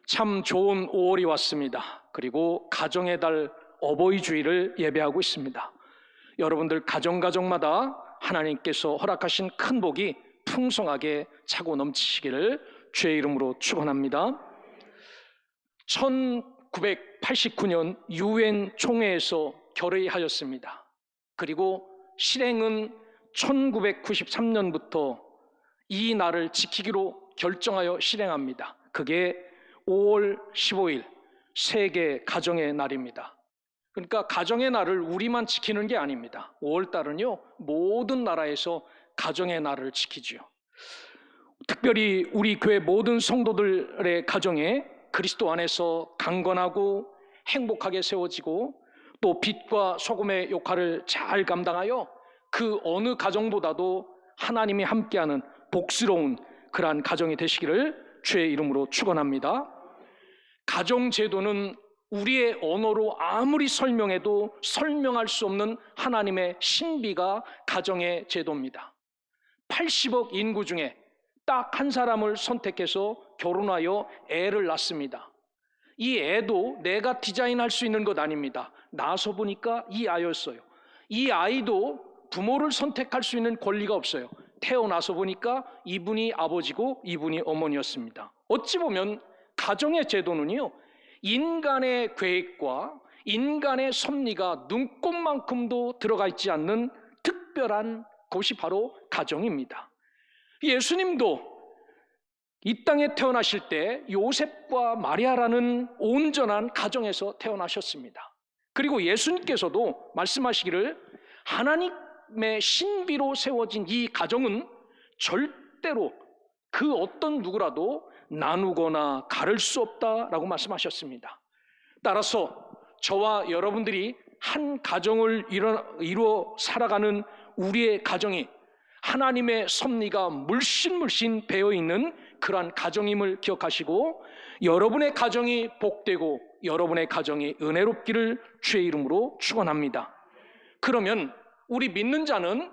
참 좋은 5월이 왔습니다. 그리고 가정의 달 어버이 주일을 예배하고 있습니다. 여러분들 가정마다 하나님께서 허락하신 큰 복이 풍성하게 차고 넘치시기를 주의 이름으로 축원합니다. 1989년 유엔 총회에서 결의하였습니다. 그리고 실행은 1993년부터 이 날을 지키기로 결정하여 실행합니다. 그게 5월 15일 세계 가정의 날입니다. 그러니까 가정의 날을 우리만 지키는 게 아닙니다. 5월 달은요, 모든 나라에서 가정의 날을 지키죠. 특별히 우리 교회 모든 성도들의 가정에 그리스도 안에서 강건하고 행복하게 세워지고 또 빛과 소금의 역할을 잘 감당하여 그 어느 가정보다도 하나님이 함께하는 복스러운 그러한 가정이 되시기를 주의 이름으로 축원합니다. 가정제도는 우리의 언어로 아무리 설명해도 설명할 수 없는 하나님의 신비가 가정의 제도입니다. 80억 인구 중에 딱 한 사람을 선택해서 결혼하여 애를 낳습니다. 이 애도 내가 디자인할 수 있는 것 아닙니다. 낳아서 보니까 이 아이였어요. 이 아이도 부모를 선택할 수 있는 권리가 없어요. 태어나서 보니까 이분이 아버지고 이분이 어머니였습니다. 어찌 보면 가정의 제도는요, 인간의 계획과 인간의 섭리가 눈꼽만큼도 들어가 있지 않는 특별한 곳이 바로 가정입니다. 예수님도 이 땅에 태어나실 때 요셉과 마리아라는 온전한 가정에서 태어나셨습니다. 그리고 예수님께서도 말씀하시기를 하나님의 신비로 세워진 이 가정은 절대로 그 어떤 누구라도 나누거나 가를 수 없다라고 말씀하셨습니다. 따라서 저와 여러분들이 한 가정을 이루어 살아가는 우리의 가정이 하나님의 섭리가 물씬 배어있는 그러한 가정임을 기억하시고 여러분의 가정이 복되고 여러분의 가정이 은혜롭기를 주의 이름으로 축원합니다. 그러면 우리 믿는 자는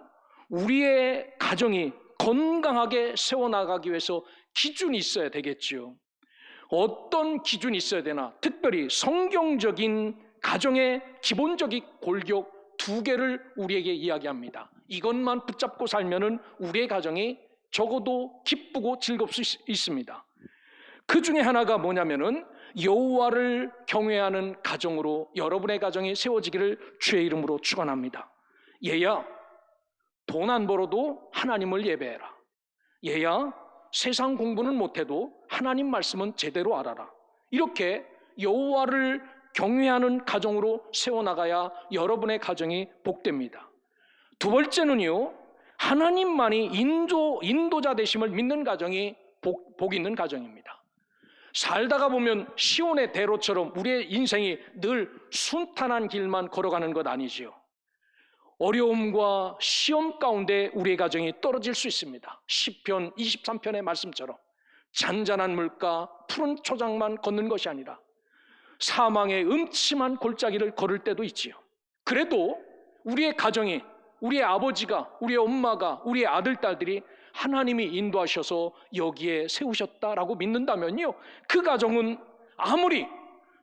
우리의 가정이 건강하게 세워나가기 위해서 기준이 있어야 되겠지요. 어떤 기준이 있어야 되나? 특별히 성경적인 가정의 기본적인 골격 2개를 우리에게 이야기합니다. 이것만 붙잡고 살면은 우리의 가정이 적어도 기쁘고 즐겁을 수 있습니다. 그 중에 하나가 뭐냐면은 여호와를 경외하는 가정으로 여러분의 가정이 세워지기를 주의 이름으로 축원합니다. 얘야, 돈 안 벌어도 하나님을 예배해라. 얘야, 세상 공부는 못해도 하나님 말씀은 제대로 알아라. 이렇게 여호와를 경외하는 가정으로 세워나가야 여러분의 가정이 복됩니다. 두 번째는요, 하나님만이 인도자 되심을 믿는 가정이 복 있는 가정입니다. 살다가 보면 시온의 대로처럼 우리의 인생이 늘 순탄한 길만 걸어가는 것 아니지요. 어려움과 시험 가운데 우리의 가정이 떨어질 수 있습니다. 시편 23편의 말씀처럼 잔잔한 물가 푸른 초장만 걷는 것이 아니라 사망의 음침한 골짜기를 걸을 때도 있지요. 그래도 우리의 가정이, 우리의 아버지가, 우리의 엄마가, 우리의 아들, 딸들이 하나님이 인도하셔서 여기에 세우셨다라고 믿는다면요, 그 가정은 아무리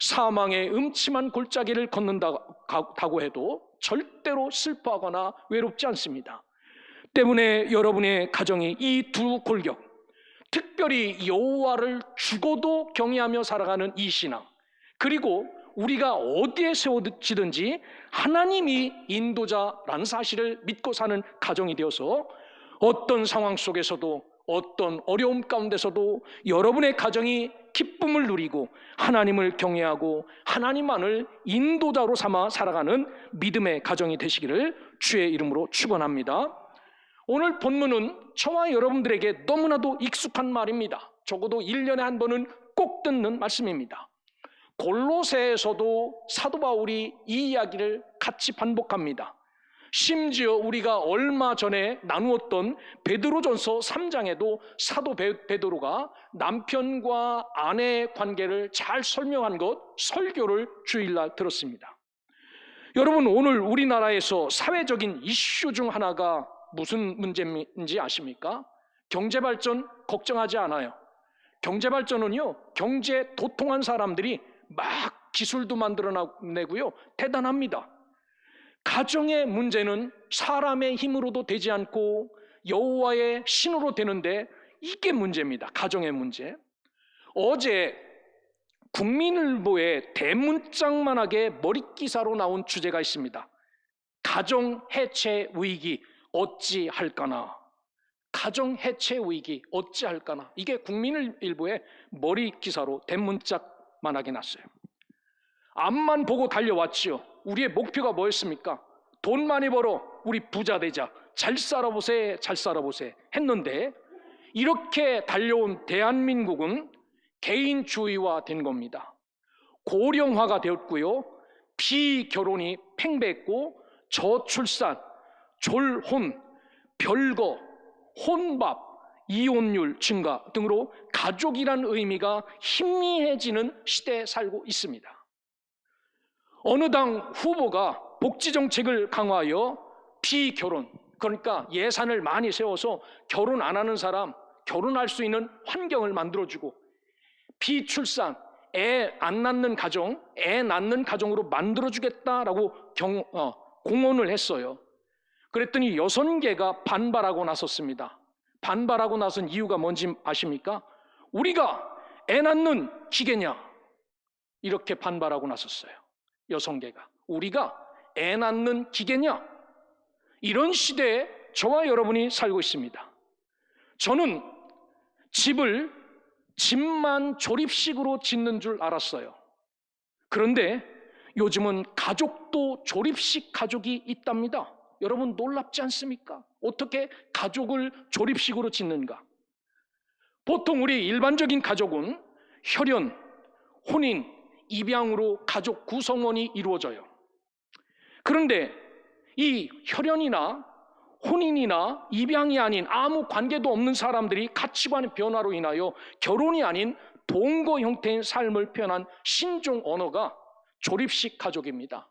사망의 음침한 골짜기를 걷는다고 해도 절대로 슬퍼하거나 외롭지 않습니다. 때문에 여러분의 가정이 이 2 골격, 특별히 여호와를 죽어도 경외하며 살아가는 이 신앙, 그리고 우리가 어디에 세워지든지 하나님이 인도자라는 사실을 믿고 사는 가정이 되어서 어떤 상황 속에서도 어떤 어려움 가운데서도 여러분의 가정이 기쁨을 누리고 하나님을 경외하고 하나님만을 인도자로 삼아 살아가는 믿음의 가정이 되시기를 주의 이름으로 축원합니다. 오늘 본문은 저와 여러분들에게 너무나도 익숙한 말입니다. 적어도 1년에 한 번은 꼭 듣는 말씀입니다. 골로새에서도 사도 바울이 이 이야기를 같이 반복합니다. 심지어 우리가 얼마 전에 나누었던 베드로전서 3장에도 사도 베드로가 남편과 아내의 관계를 잘 설명한 것, 설교를 주일날 들었습니다. 여러분, 오늘 우리나라에서 사회적인 이슈 중 하나가 무슨 문제인지 아십니까? 경제발전 걱정하지 않아요. 경제 발전은요, 경제 도통한 사람들이 막 기술도 만들어내고요, 대단합니다. 가정의 문제는 사람의 힘으로도 되지 않고 여호와의 신으로 되는데, 이게 문제입니다. 가정의 문제. 어제 국민일보에 대문짝만하게 머릿기사로 나온 주제가 있습니다. 가정 해체 위기 어찌할까나. 가정 해체 위기 어찌할까나. 이게 국민일보의 머릿기사로 대문짝만하게 났어요. 앞만 보고 달려왔지요. 우리의 목표가 뭐였습니까? 돈 많이 벌어 우리 부자 되자, 잘 살아보세, 잘 살아보세 했는데, 이렇게 달려온 대한민국은 개인주의화 된 겁니다. 고령화가 되었고요, 비결혼이 팽배했고, 저출산, 졸혼, 별거, 혼밥, 이혼율 증가 등으로 가족이란 의미가 희미해지는 시대에 살고 있습니다. 어느 당 후보가 복지정책을 강화하여 비결혼, 그러니까 예산을 많이 세워서 결혼 안 하는 사람 결혼할 수 있는 환경을 만들어주고, 비출산, 애 안 낳는 가정, 애 낳는 가정으로 만들어주겠다라고 공언을 했어요. 그랬더니 6개가 반발하고 나섰습니다. 반발하고 나선 이유가 뭔지 아십니까? 우리가 애 낳는 기계냐? 이렇게 반발하고 나섰어요. 6개가. 우리가 애 낳는 기계냐? 이런 시대에 저와 여러분이 살고 있습니다. 저는 집만 조립식으로 짓는 줄 알았어요. 그런데 요즘은 가족도 조립식 가족이 있답니다. 여러분 놀랍지 않습니까? 어떻게 가족을 조립식으로 짓는가? 보통 우리 일반적인 가족은 혈연, 혼인, 입양으로 가족 구성원이 이루어져요. 그런데 이 혈연이나 혼인이나 입양이 아닌 아무 관계도 없는 사람들이 가치관의 변화로 인하여 결혼이 아닌 동거 형태의 삶을 표현한 신종 언어가 조립식 가족입니다.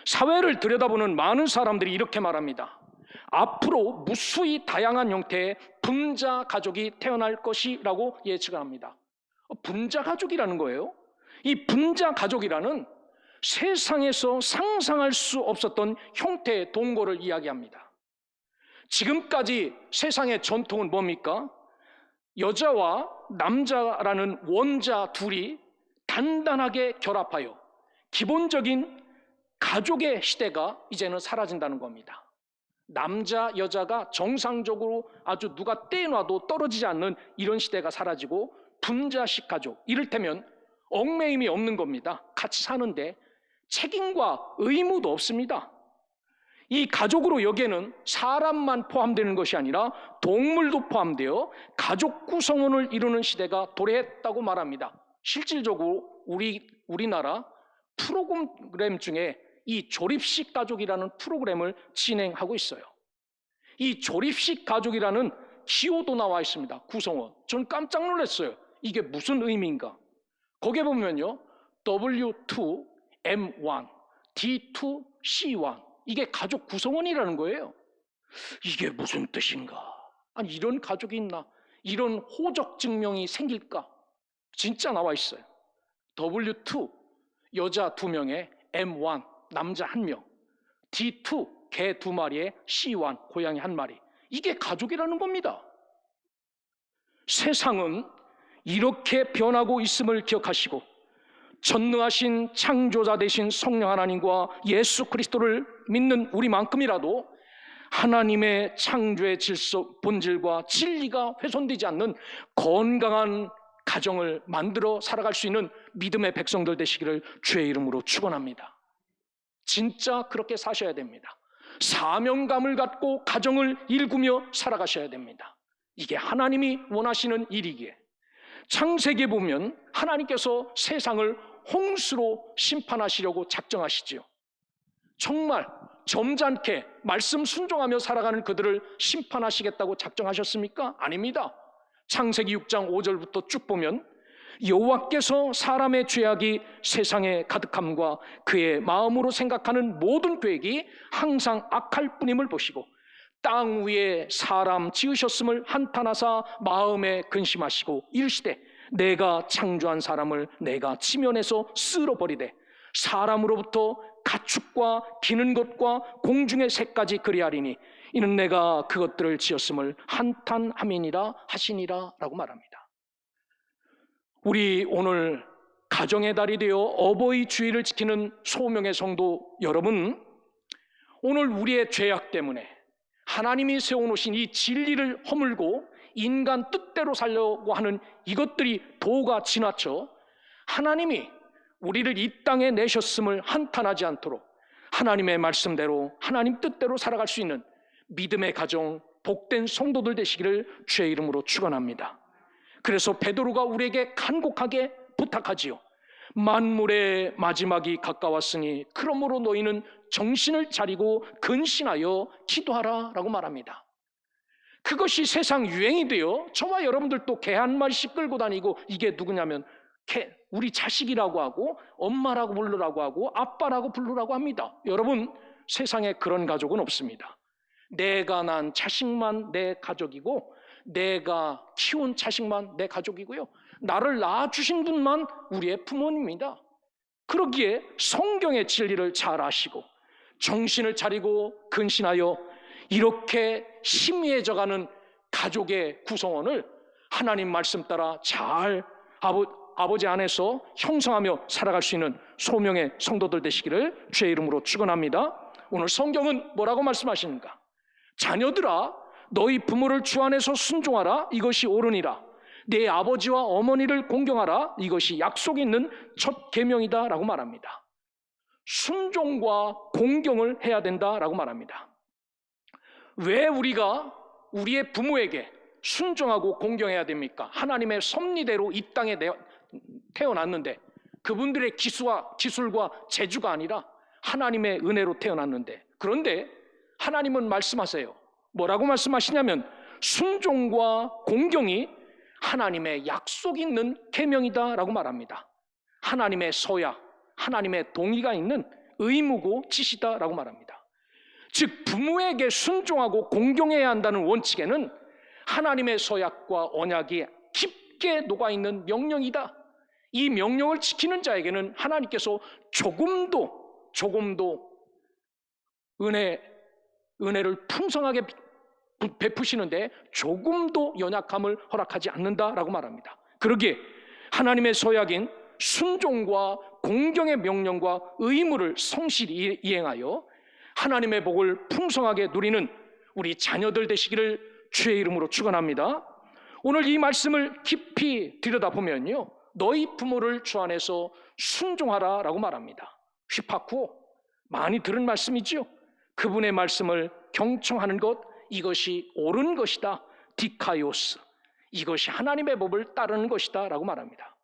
사회를 들여다보는 많은 사람들이 이렇게 말합니다. 앞으로 무수히 다양한 형태의 분자 가족이 태어날 것이라고 예측을 합니다. 분자 가족이라는 거예요. 이 분자 가족이라는 세상에서 상상할 수 없었던 형태의 동거를 이야기합니다. 지금까지 세상의 전통은 뭡니까? 여자와 남자라는 원자 둘이 단단하게 결합하여 기본적인 가족의 시대가 이제는 사라진다는 겁니다. 남자, 여자가 정상적으로 아주 누가 떼놔도 떨어지지 않는 이런 시대가 사라지고, 분자식 가족, 이를테면 얽매임이 없는 겁니다. 같이 사는데 책임과 의무도 없습니다. 이 가족으로 여기에는 사람만 포함되는 것이 아니라 동물도 포함되어 가족 구성원을 이루는 시대가 도래했다고 말합니다. 실질적으로 우리나라 프로그램 중에 이 조립식 가족이라는 프로그램을 진행하고 있어요. 이 조립식 가족이라는 기호도 나와 있습니다. 구성원. 전 깜짝 놀랐어요. 이게 무슨 의미인가? 거기에 보면요, W2M1, D2C1, 이게 가족 구성원이라는 거예요. 이게 무슨 뜻인가? 아니, 이런 가족이 있나? 이런 호적 증명이 생길까? 진짜 나와 있어요. W2, 여자 2명에 M1, 남자 1명, D2, 개 2마리에 C1, 고양이 1마리. 이게 가족이라는 겁니다. 세상은 이렇게 변하고 있음을 기억하시고, 전능하신 창조자 되신 성령 하나님과 예수 그리스도를 믿는 우리만큼이라도 하나님의 창조의 질서, 본질과 진리가 훼손되지 않는 건강한 가정을 만들어 살아갈 수 있는 믿음의 백성들 되시기를 주의 이름으로 축원합니다. 진짜 그렇게 사셔야 됩니다. 사명감을 갖고 가정을 일구며 살아가셔야 됩니다. 이게 하나님이 원하시는 일이기에. 창세기에 보면 하나님께서 세상을 홍수로 심판하시려고 작정하시지요. 정말 점잖게 말씀 순종하며 살아가는 그들을 심판하시겠다고 작정하셨습니까? 아닙니다. 창세기 6장 5절부터 쭉 보면 여호와께서 사람의 죄악이 세상에 가득함과 그의 마음으로 생각하는 모든 계획이 항상 악할 뿐임을 보시고 땅 위에 사람 지으셨음을 한탄하사 마음에 근심하시고 이르시되 내가 창조한 사람을 내가 지면에서 쓸어버리되 사람으로부터 가축과 기는 것과 공중의 새까지 그리하리니 이는 내가 그것들을 지었음을 한탄함이니라 하시니라 라고 말합니다. 우리 오늘 가정의 달이 되어 어버이 주일을 지키는 소명의 성도 여러분, 오늘 우리의 죄악 때문에 하나님이 세워놓으신 이 진리를 허물고 인간 뜻대로 살려고 하는 이것들이 도가 지나쳐 하나님이 우리를 이 땅에 내셨음을 한탄하지 않도록 하나님의 말씀대로 하나님 뜻대로 살아갈 수 있는 믿음의 가정, 복된 성도들 되시기를 주의 이름으로 축원합니다. 그래서 베드로가 우리에게 간곡하게 부탁하지요. 만물의 마지막이 가까웠으니 그러므로 너희는 정신을 차리고 근신하여 기도하라 라고 말합니다. 그것이 세상 유행이 되어 저와 여러분들도 개 한 마리씩 끌고 다니고, 이게 누구냐면 우리 자식이라고 하고 엄마라고 부르라고 하고 아빠라고 부르라고 합니다. 여러분, 세상에 그런 가족은 없습니다. 내가 난 자식만 내 가족이고 내가 키운 자식만 내 가족이고요, 나를 낳아주신 분만 우리의 부모님입니다. 그러기에 성경의 진리를 잘 아시고 정신을 차리고 근신하여 이렇게 희미해져가는 가족의 구성원을 하나님 말씀 따라 잘 아버지 안에서 형성하며 살아갈 수 있는 소명의 성도들 되시기를 주의 이름으로 축원합니다. 오늘 성경은 뭐라고 말씀하시는가? 자녀들아, 너희 부모를 주 안에서 순종하라. 이것이 옳으니라. 내 아버지와 어머니를 공경하라. 이것이 약속 있는 첫 계명이다 라고 말합니다. 순종과 공경을 해야 된다라고 말합니다. 왜 우리가 우리의 부모에게 순종하고 공경해야 됩니까? 하나님의 섭리대로 이 땅에 태어났는데, 그분들의 기술과 재주가 아니라 하나님의 은혜로 태어났는데, 그런데 하나님은 말씀하세요. 뭐라고 말씀하시냐면 순종과 공경이 하나님의 약속 있는 계명이다 라고 말합니다. 하나님의 서약, 하나님의 동의가 있는 의무고 지시다 라고 말합니다. 즉 부모에게 순종하고 공경해야 한다는 원칙에는 하나님의 서약과 언약이 깊게 녹아있는 명령이다. 이 명령을 지키는 자에게는 하나님께서 조금도 은혜를 풍성하게 베푸시는데 조금도 연약함을 허락하지 않는다라고 말합니다. 그러기에 하나님의 서약인 순종과 공경의 명령과 의무를 성실히 이행하여 하나님의 복을 풍성하게 누리는 우리 자녀들 되시기를 주의 이름으로 축원합니다. 오늘 이 말씀을 깊이 들여다보면요, 너희 부모를 주 안에서 순종하라 라고 말합니다. 휘파쿠 많이 들은 말씀이죠. 그분의 말씀을 경청하는 것, 이것이 옳은 것이다. 디카이오스, 이것이 하나님의 법을 따르는 것이다 라고 말합니다.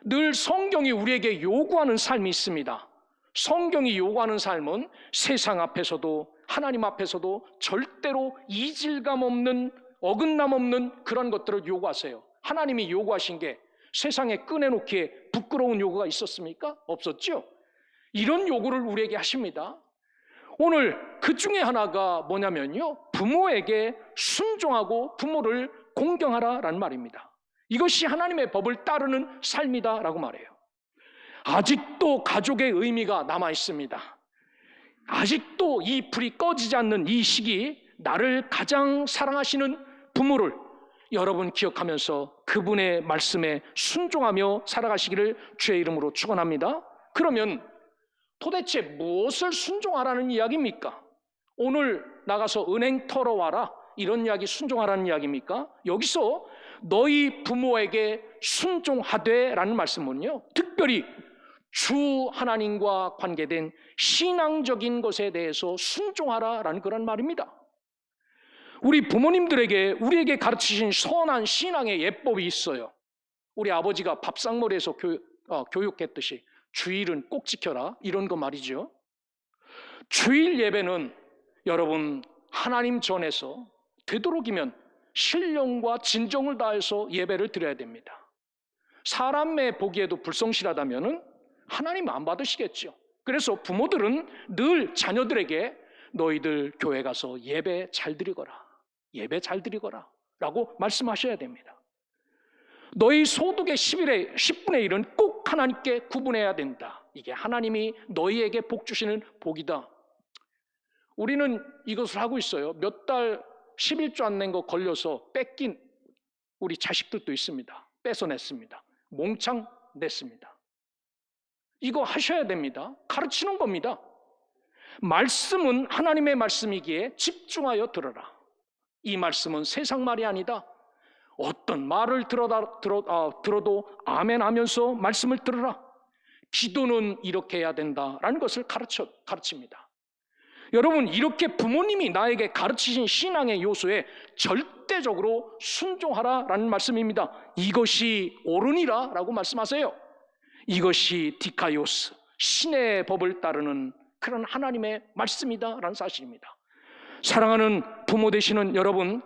늘 성경이 우리에게 요구하는 삶이 있습니다. 성경이 요구하는 삶은 세상 앞에서도 하나님 앞에서도 절대로 이질감 없는, 어긋남 없는 그런 것들을 요구하세요. 하나님이 요구하신 게 세상에 꺼내놓기에 부끄러운 요구가 있었습니까? 없었죠. 이런 요구를 우리에게 하십니다. 오늘 그 중에 하나가 뭐냐면요, 부모에게 순종하고 부모를 공경하라라는 말입니다. 이것이 하나님의 법을 따르는 삶이다라고 말해요. 아직도 가족의 의미가 남아 있습니다. 아직도 이 불이 꺼지지 않는 이 시기, 나를 가장 사랑하시는 부모를 여러분 기억하면서 그분의 말씀에 순종하며 살아가시기를 주의 이름으로 축원합니다. 그러면 도대체 무엇을 순종하라는 이야기입니까? 오늘 나가서 은행 털어와라, 이런 이야기 순종하라는 이야기입니까? 여기서 너희 부모에게 순종하되 라는 말씀은요, 특별히 주 하나님과 관계된 신앙적인 것에 대해서 순종하라 라는 그런 말입니다. 우리 부모님들에게 우리에게 가르치신 선한 신앙의 예법이 있어요. 우리 아버지가 밥상머리에서 교육했듯이 주일은 꼭 지켜라, 이런 거 말이죠. 주일 예배는 여러분 하나님 전에서 되도록이면 신령과 진정을 다해서 예배를 드려야 됩니다. 사람의 보기에도 불성실하다면은 하나님 안 받으시겠죠. 그래서 부모들은 늘 자녀들에게 너희들 교회 가서 예배 잘 드리거라. 예배 잘 드리거라 라고 말씀하셔야 됩니다. 너희 소득의 10분의 1은 꼭 하나님께 구분해야 된다. 이게 하나님이 너희에게 복 주시는 복이다. 우리는 이것을 하고 있어요. 몇 달 11조 안 낸 거 걸려서 뺏긴 우리 자식들도 있습니다. 뺏어냈습니다. 몽창 냈습니다. 이거 하셔야 됩니다. 가르치는 겁니다. 말씀은 하나님의 말씀이기에 집중하여 들어라. 이 말씀은 세상 말이 아니다. 어떤 말을 들어도 아멘 하면서 말씀을 들으라. 기도는 이렇게 해야 된다라는 것을 가르칩니다. 여러분, 이렇게 부모님이 나에게 가르치신 신앙의 요소에 절대적으로 순종하라라는 말씀입니다. 이것이 옳으니라 라고 말씀하세요. 이것이 디카이오스, 신의 법을 따르는 그런 하나님의 말씀이다라는 사실입니다. 사랑하는 부모 되시는 여러분,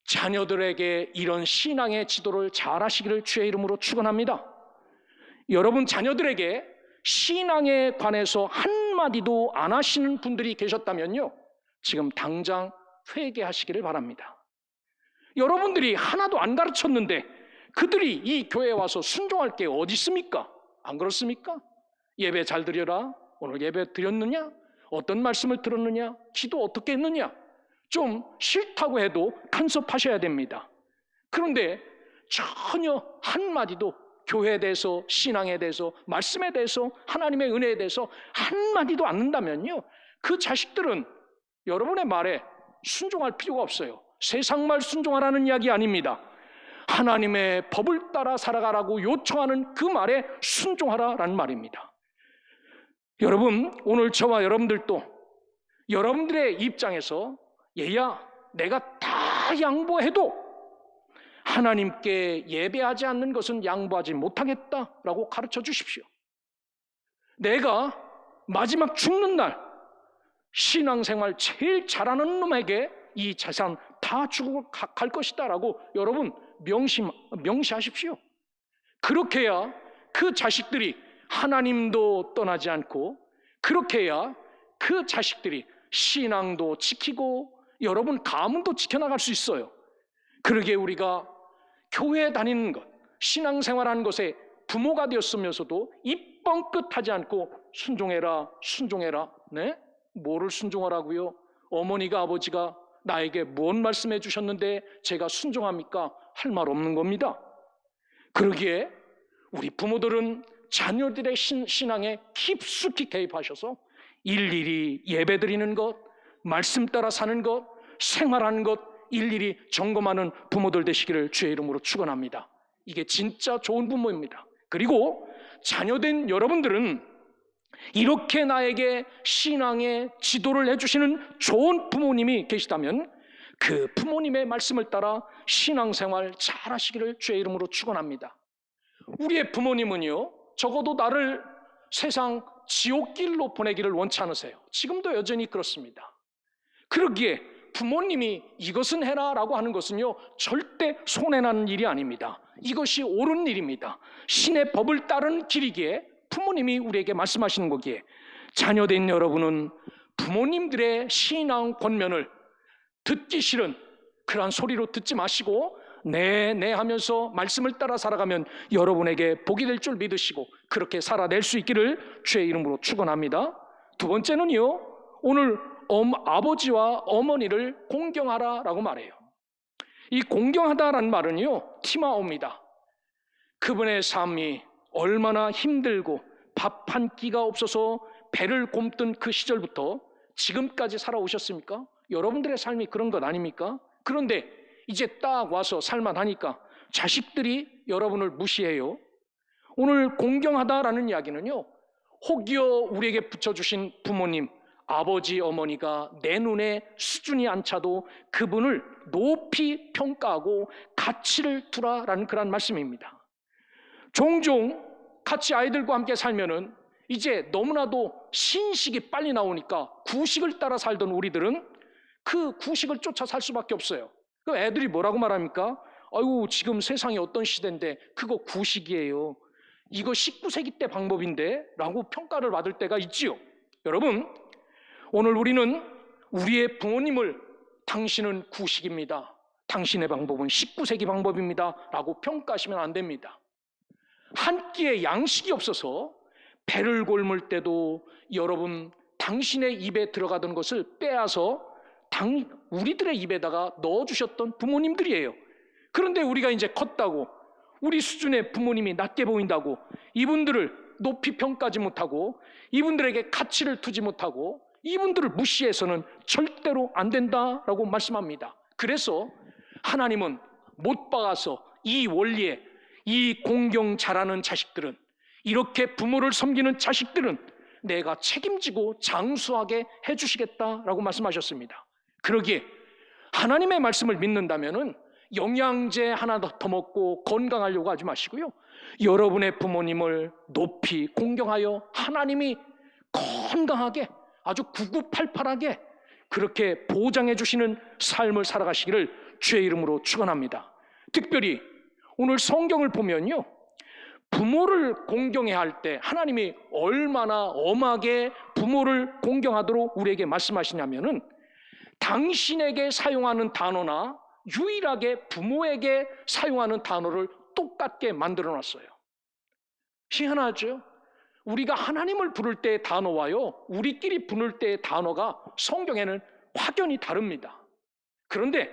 자녀들에게 이런 신앙의 지도를 잘 하시기를 주의 이름으로 축원합니다. 여러분 자녀들에게 신앙에 관해서 한마디도 안 하시는 분들이 계셨다면요, 지금 당장 회개하시기를 바랍니다. 여러분들이 하나도 안 가르쳤는데 그들이 이 교회에 와서 순종할 게 어디 있습니까? 안 그렇습니까? 예배 잘 드려라. 오늘 예배 드렸느냐? 어떤 말씀을 들었느냐? 기도 어떻게 했느냐? 좀 싫다고 해도 간섭하셔야 됩니다. 그런데 전혀 한마디도 교회에 대해서, 신앙에 대해서, 말씀에 대해서, 하나님의 은혜에 대해서 한마디도 않는다면요, 그 자식들은 여러분의 말에 순종할 필요가 없어요. 세상 말 순종하라는 이야기 아닙니다. 하나님의 법을 따라 살아가라고 요청하는 그 말에 순종하라라는 말입니다. 여러분, 오늘 저와 여러분들도 여러분들의 입장에서 얘야, 내가 다 양보해도 하나님께 예배하지 않는 것은 양보하지 못하겠다라고 가르쳐 주십시오. 내가 마지막 죽는 날 신앙생활 제일 잘하는 놈에게 이 재산 다 주고 갈 것이다라고 여러분 명시하십시오. 그렇게 해야 그 자식들이 하나님도 떠나지 않고, 그렇게 해야 그 자식들이 신앙도 지키고 여러분 가문도 지켜나갈 수 있어요. 그러기에 우리가 교회 다니는 것, 신앙생활하는 것에 부모가 되었으면서도 입 뻥끗하지 않고 순종해라, 순종해라. 네? 뭐를 순종하라고요? 어머니가, 아버지가 나에게 뭔 말씀해 주셨는데 제가 순종합니까? 할 말 없는 겁니다. 그러기에 우리 부모들은 자녀들의 신앙에 깊숙이 개입하셔서 일일이 예배드리는 것, 말씀 따라 사는 것, 생활하는 것 일일이 점검하는 부모들 되시기를 주의 이름으로 축원합니다. 이게 진짜 좋은 부모입니다. 그리고 자녀된 여러분들은 이렇게 나에게 신앙의 지도를 해주시는 좋은 부모님이 계시다면 그 부모님의 말씀을 따라 신앙생활 잘 하시기를 주의 이름으로 축원합니다. 우리의 부모님은요, 적어도 나를 세상 지옥길로 보내기를 원치 않으세요. 지금도 여전히 그렇습니다. 그러기에 부모님이 이것은 해라 라고 하는 것은요, 절대 손해나는 일이 아닙니다. 이것이 옳은 일입니다. 신의 법을 따른 길이기에 부모님이 우리에게 말씀하시는 거기에 자녀된 여러분은 부모님들의 신앙 권면을 듣기 싫은 그러한 소리로 듣지 마시고 네 하면서 말씀을 따라 살아가면 여러분에게 복이 될 줄 믿으시고 그렇게 살아낼 수 있기를 주의 이름으로 축원합니다. 두 번째는요, 오늘 아버지와 어머니를 공경하라라고 말해요. 이 공경하다라는 말은요, 티마오입니다. 그분의 삶이 얼마나 힘들고 밥 한 끼가 없어서 배를 굼던 그 시절부터 지금까지 살아오셨습니까? 여러분들의 삶이 그런 것 아닙니까? 그런데 이제 딱 와서 살만하니까 자식들이 여러분을 무시해요. 오늘 공경하다라는 이야기는요, 혹여 우리에게 붙여주신 부모님, 아버지, 어머니가 내 눈에 수준이 안 차도 그분을 높이 평가하고 가치를 두라라는 그런 말씀입니다. 종종 같이 아이들과 함께 살면은 이제 너무나도 신식이 빨리 나오니까 구식을 따라 살던 우리들은 그 구식을 쫓아 살 수밖에 없어요. 그 애들이 뭐라고 말합니까? 아유, 지금 세상이 어떤 시대인데 그거 구식이에요. 이거 19세기 때 방법인데 라고 평가를 받을 때가 있지요. 여러분, 오늘 우리는 우리의 부모님을 당신은 구식입니다, 당신의 방법은 19세기 방법입니다 라고 평가하시면 안 됩니다. 한 끼의 양식이 없어서 배를 골물 때도 여러분 당신의 입에 들어가던 것을 빼앗아 우리들의 입에다가 넣어주셨던 부모님들이에요. 그런데 우리가 이제 컸다고, 우리 수준의 부모님이 낮게 보인다고 이분들을 높이 평가하지 못하고 이분들에게 가치를 두지 못하고 이분들을 무시해서는 절대로 안 된다라고 말씀합니다. 그래서 하나님은 못 박아서 이 원리에, 이 공경 잘하는 자식들은, 이렇게 부모를 섬기는 자식들은 내가 책임지고 장수하게 해주시겠다라고 말씀하셨습니다. 그러기에 하나님의 말씀을 믿는다면은 영양제 하나 더 먹고 건강하려고 하지 마시고요, 여러분의 부모님을 높이 공경하여 하나님이 건강하게 아주 구구팔팔하게 그렇게 보장해 주시는 삶을 살아가시기를 주의 이름으로 축원합니다. 특별히 오늘 성경을 보면요, 부모를 공경해야 할 때 하나님이 얼마나 엄하게 부모를 공경하도록 우리에게 말씀하시냐면은 당신에게 사용하는 단어나 유일하게 부모에게 사용하는 단어를 똑같게 만들어 놨어요. 희한하죠? 우리가 하나님을 부를 때의 단어와요, 우리끼리 부를 때의 단어가 성경에는 확연히 다릅니다. 그런데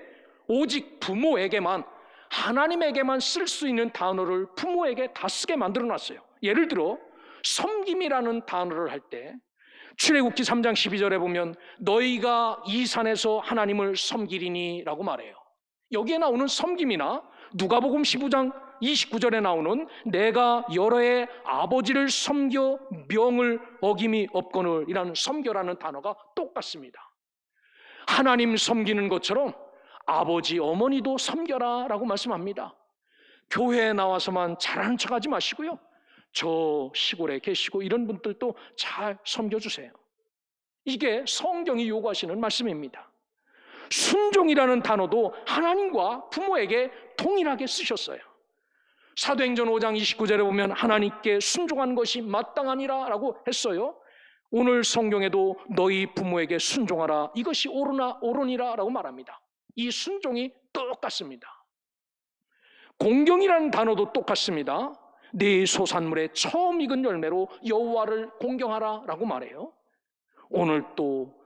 오직 부모에게만, 하나님에게만 쓸 수 있는 단어를 부모에게 다 쓰게 만들어 놨어요. 예를 들어 섬김이라는 단어를 할 때 출애굽기 3장 12절에 보면 너희가 이 산에서 하나님을 섬기리니 라고 말해요. 여기에 나오는 섬김이나 누가복음 15장 29절에 나오는 내가 여러의 아버지를 섬겨 명을 어김이 없거늘 이라는 섬겨라는 단어가 똑같습니다. 하나님 섬기는 것처럼 아버지 어머니도 섬겨라 라고 말씀합니다. 교회에 나와서만 잘하는 척하지 마시고요, 저 시골에 계시고 이런 분들도 잘 섬겨주세요. 이게 성경이 요구하시는 말씀입니다. 순종이라는 단어도 하나님과 부모에게 동일하게 쓰셨어요. 사도행전 5장 29절에 보면 하나님께 순종한 것이 마땅하니라 라고 했어요. 오늘 성경에도 너희 부모에게 순종하라, 이것이 옳으니라 라고 말합니다. 이 순종이 똑같습니다. 공경이라는 단어도 똑같습니다. 네 소산물의 처음 익은 열매로 여호와를 공경하라 라고 말해요. 오늘 또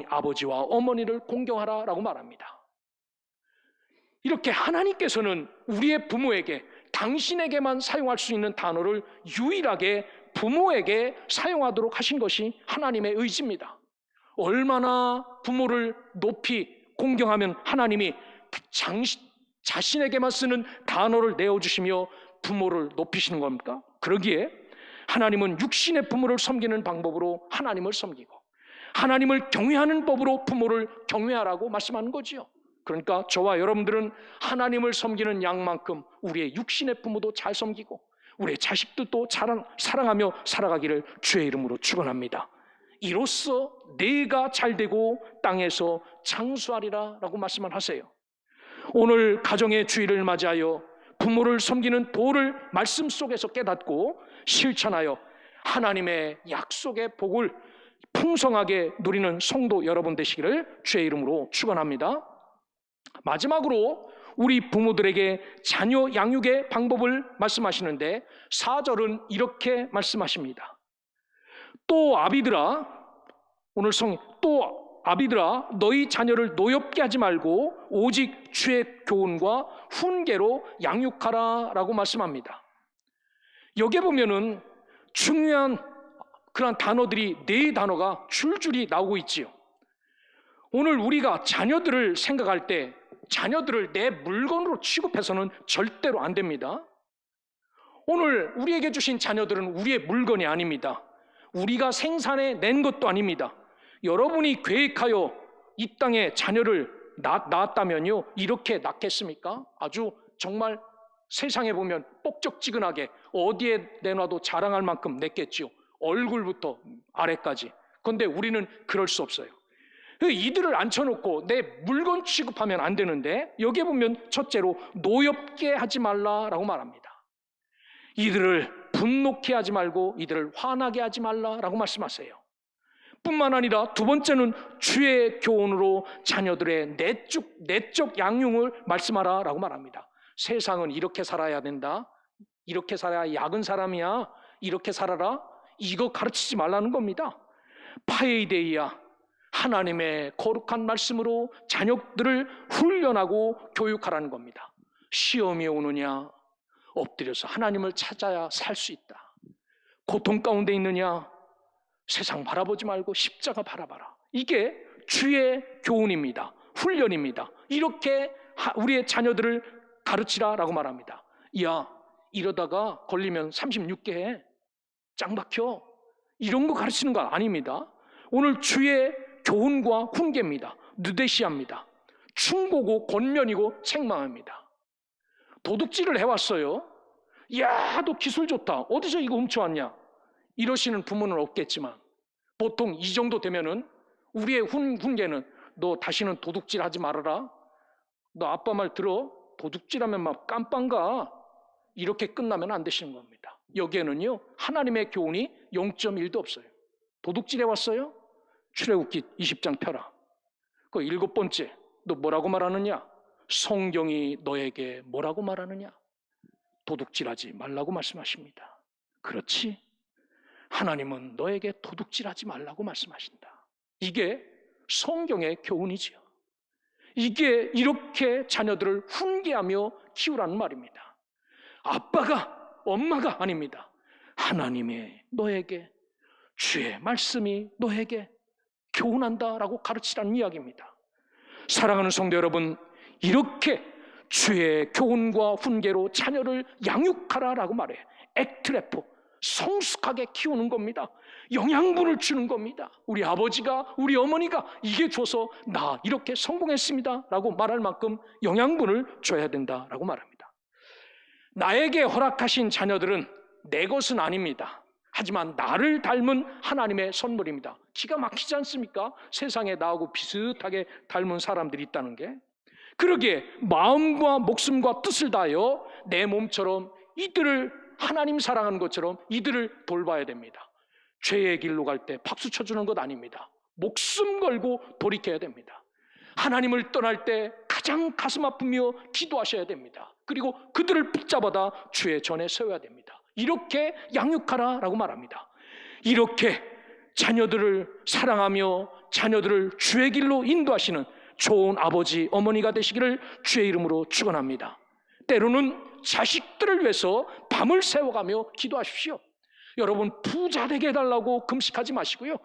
아버지와 어머니를 공경하라 라고 말합니다. 이렇게 하나님께서는 우리의 부모에게, 당신에게만 사용할 수 있는 단어를 유일하게 부모에게 사용하도록 하신 것이 하나님의 의지입니다. 얼마나 부모를 높이 공경하면 하나님이 자신에게만 쓰는 단어를 내어주시며 부모를 높이시는 겁니까? 그러기에 하나님은 육신의 부모를 섬기는 방법으로 하나님을 섬기고 하나님을 경외하는 법으로 부모를 경외하라고 말씀하는 거지요. 그러니까 저와 여러분들은 하나님을 섬기는 양만큼 우리의 육신의 부모도 잘 섬기고 우리의 자식들도 사랑하며 살아가기를 주의 이름으로 축원합니다. 이로써 내가 잘되고 땅에서 장수하리라 라고 말씀을 하세요. 오늘 가정의 주일을 맞이하여 부모를 섬기는 도를 말씀 속에서 깨닫고 실천하여 하나님의 약속의 복을 풍성하게 누리는 성도 여러분 되시기를 주의 이름으로 축원합니다. 마지막으로 우리 부모들에게 자녀 양육의 방법을 말씀하시는데 4절은 이렇게 말씀하십니다. 또 아비들아, 너희 자녀를 노엽게 하지 말고 오직 주의 교훈과 훈계로 양육하라 라고 말씀합니다. 여기에 보면은 중요한 그런 단어들이, 네 단어가 줄줄이 나오고 있지요. 오늘 우리가 자녀들을 생각할 때 자녀들을 내 물건으로 취급해서는 절대로 안 됩니다. 오늘 우리에게 주신 자녀들은 우리의 물건이 아닙니다. 우리가 생산해 낸 것도 아닙니다. 여러분이 계획하여 이 땅에 자녀를 낳았다면요, 이렇게 낳겠습니까? 아주 정말 세상에 보면 뻑적지근하게 어디에 내놔도 자랑할 만큼 냈겠지요. 얼굴부터 아래까지. 그런데 우리는 그럴 수 없어요. 이들을 앉혀놓고 내 물건 취급하면 안 되는데 여기에 보면 첫째로 노엽게 하지 말라라고 말합니다. 이들을 분노케 하지 말고 이들을 화나게 하지 말라라고 말씀하세요. 뿐만 아니라 두 번째는 주의 교훈으로 자녀들의 내적 양육을 말씀하라라고 말합니다. 세상은 이렇게 살아야 된다. 이렇게 살아야 약은 사람이야. 이렇게 살아라. 이거 가르치지 말라는 겁니다. 파이데이야. 하나님의 거룩한 말씀으로 자녀들을 훈련하고 교육하라는 겁니다. 시험이 오느냐? 엎드려서 하나님을 찾아야 살 수 있다. 고통 가운데 있느냐? 세상 바라보지 말고 십자가 바라봐라. 이게 주의 교훈입니다. 훈련입니다. 이렇게 우리의 자녀들을 가르치라라고 말합니다. 야, 이러다가 걸리면 36개 해. 짱 박혀. 이런 거 가르치는 거 아닙니다. 오늘 주의 교훈과 훈계입니다. 느데시아입니다. 충고고 권면이고 책망입니다. 도둑질을 해왔어요. 야, 너 기술 좋다. 어디서 이거 훔쳐왔냐? 이러시는 부모는 없겠지만 보통 이 정도 되면은 우리의 훈계는 너 다시는 도둑질 하지 말아라. 너 아빠 말 들어. 도둑질하면 막 깜빵 가. 이렇게 끝나면 안 되시는 겁니다. 여기에는요, 하나님의 교훈이 0.1도 없어요. 도둑질 해왔어요? 출애굽기 20장 펴라. 그 7번째, 너 뭐라고 말하느냐? 성경이 너에게 뭐라고 말하느냐? 도둑질하지 말라고 말씀하십니다. 그렇지? 하나님은 너에게 도둑질하지 말라고 말씀하신다. 이게 성경의 교훈이지요. 이게 이렇게 자녀들을 훈계하며 키우라는 말입니다. 아빠가, 엄마가 아닙니다. 하나님의 너에게, 주의 말씀이 너에게 교훈한다라고 가르치라는 이야기입니다. 사랑하는 성도 여러분, 이렇게 주의 교훈과 훈계로 자녀를 양육하라라고 말해. 액트레포, 성숙하게 키우는 겁니다. 영양분을 주는 겁니다. 우리 아버지가, 우리 어머니가 이게 줘서 나 이렇게 성공했습니다 라고 말할 만큼 영양분을 줘야 된다라고 말합니다. 나에게 허락하신 자녀들은 내 것은 아닙니다. 하지만 나를 닮은 하나님의 선물입니다. 기가 막히지 않습니까? 세상에 나하고 비슷하게 닮은 사람들이 있다는 게. 그러기에 마음과 목숨과 뜻을 다하여 내 몸처럼 이들을, 하나님 사랑하는 것처럼 이들을 돌봐야 됩니다. 죄의 길로 갈 때 박수 쳐주는 것 아닙니다. 목숨 걸고 돌이켜야 됩니다. 하나님을 떠날 때 가장 가슴 아프며 기도하셔야 됩니다. 그리고 그들을 붙잡아다 주의 전에 세워야 됩니다. 이렇게 양육하라라고 말합니다. 이렇게 자녀들을 사랑하며 자녀들을 주의 길로 인도하시는 좋은 아버지, 어머니가 되시기를 주의 이름으로 축원합니다. 때로는 자식들을 위해서 밤을 새워가며 기도하십시오. 여러분, 부자 되게 해달라고 금식하지 마시고요,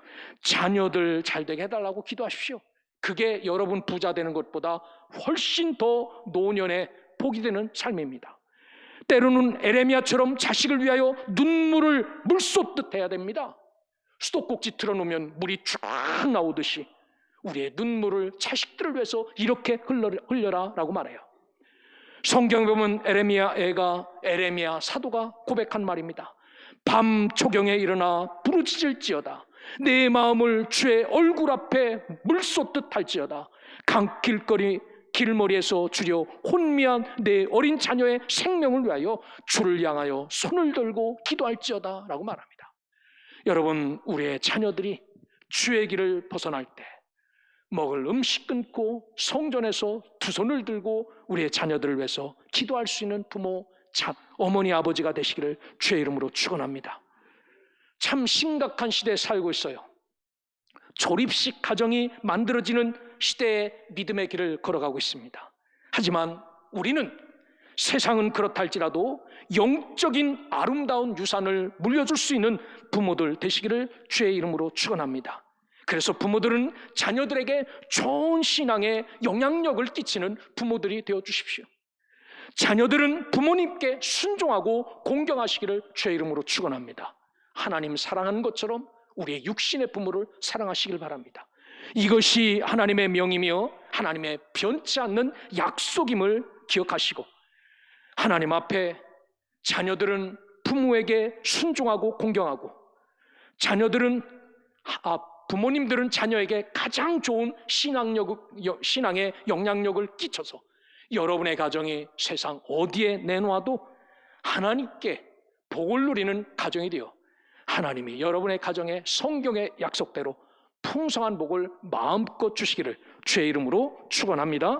자녀들 잘 되게 해달라고 기도하십시오. 그게 여러분 부자 되는 것보다 훨씬 더 노년에 복이 되는 삶입니다. 때로는 에레미야처럼 자식을 위하여 눈물을 물쏟듯 해야 됩니다. 수도꼭지 틀어놓으면 물이 쫙 나오듯이 우리의 눈물을 자식들을 위해서 이렇게 흘려라라고 말해요. 성경에 보면 에레미야 사도가 고백한 말입니다. 밤 초경에 일어나 부르짖을지어다. 내 마음을 주의 얼굴 앞에 물쏟듯 할지어다. 길머리에서 주려 혼미한 내 어린 자녀의 생명을 위하여 주를 향하여 손을 들고 기도할지어다 라고 말합니다. 여러분, 우리의 자녀들이 주의 길을 벗어날 때 먹을 음식 끊고 성전에서 두 손을 들고 우리의 자녀들을 위해서 기도할 수 있는 부모, 어머니, 아버지가 되시기를 주의 이름으로 축원합니다. 참 심각한 시대에 살고 있어요. 조립식 가정이 만들어지는 시대의 믿음의 길을 걸어가고 있습니다. 하지만 우리는 세상은 그렇다 할지라도 영적인 아름다운 유산을 물려줄 수 있는 부모들 되시기를 주의 이름으로 축원합니다. 그래서 부모들은 자녀들에게 좋은 신앙의 영향력을 끼치는 부모들이 되어 주십시오. 자녀들은 부모님께 순종하고 공경하시기를 주의 이름으로 축원합니다. 하나님 사랑하는 것처럼 우리의 육신의 부모를 사랑하시길 바랍니다. 이것이 하나님의 명이며 하나님의 변치 않는 약속임을 기억하시고, 하나님 앞에 자녀들은 부모에게 순종하고 공경하고, 부모님들은 자녀에게 가장 좋은 신앙의 영향력을 끼쳐서 여러분의 가정이 세상 어디에 내놓아도 하나님께 복을 누리는 가정이 되어 하나님이 여러분의 가정에 성경의 약속대로 풍성한 복을 마음껏 주시기를 주의 이름으로 축원합니다.